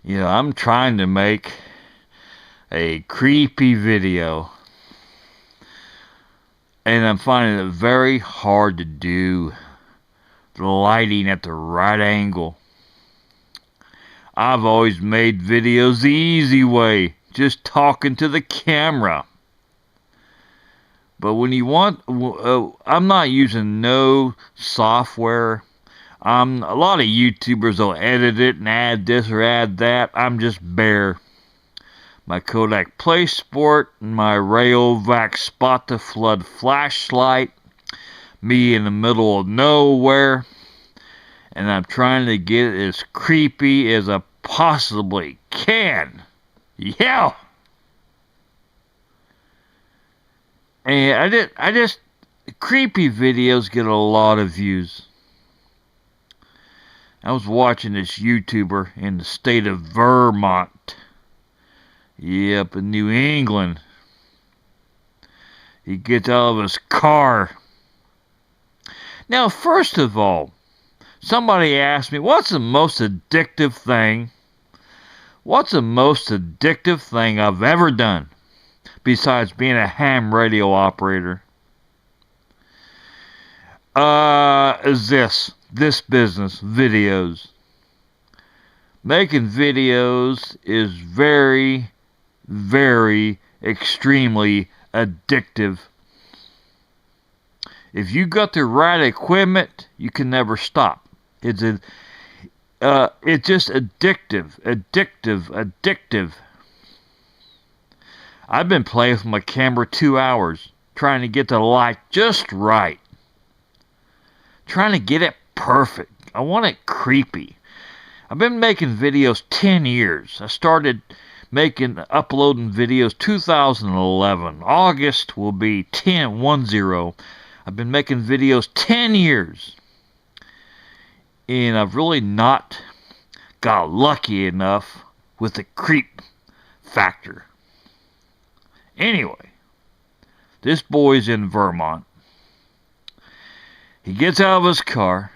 I'm trying to make a creepy video, and I'm finding it very hard to do. The lighting at the right angle. I've always made videos the easy way, just talking to the camera. But when you want, I'm not using no software. A lot of YouTubers will edit it and add this or add that. I'm just bare. My Kodak Play Sport, my Rayovac Spot to Flood flashlight, me in the middle of nowhere, and I'm trying to get it as creepy as I possibly can. Yeah. And creepy videos get a lot of views. I was watching this YouTuber in the state of Vermont. Yep, in New England. He gets out of his car. Now, first of all, somebody asked me, what's the most addictive thing? What's the most addictive thing I've ever done besides being a ham radio operator? Is this business, videos. Making videos is very, very, extremely addictive. If you got the right equipment, you can never stop. It's just addictive. I've been playing with my camera 2 hours, trying to get the light just right. Trying to get it perfect. I want it creepy. I've been making videos 10 years. I started uploading videos 2011. August will be 10. I've been making videos 10 years. And I've really not got lucky enough with the creep factor. Anyway, this boy's in Vermont. He gets out of his car.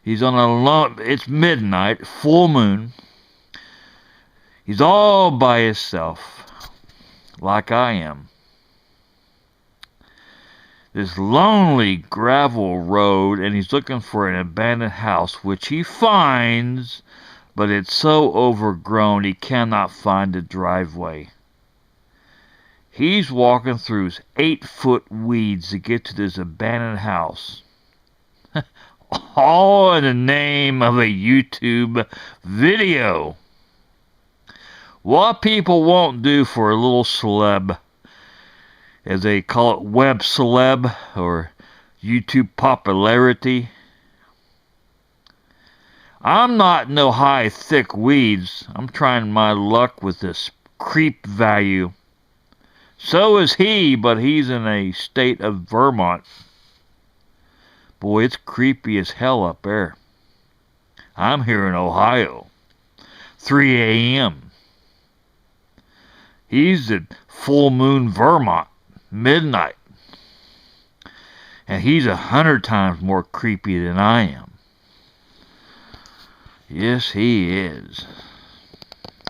He's on it's midnight, full moon. He's all by himself, like I am. This lonely gravel road, and he's looking for an abandoned house, which he finds, but it's so overgrown he cannot find a driveway. He's walking through 8-foot weeds to get to this abandoned house. All in the name of a YouTube video. What people won't do for a little celeb, as they call it, web celeb or YouTube popularity. I'm not no high, thick weeds. I'm trying my luck with this creep value. So is he, but he's in a state of Vermont. Boy, it's creepy as hell up there. I'm here in Ohio. 3 a.m. He's at full moon Vermont. Midnight. And he's 100 times more creepy than I am. Yes, he is.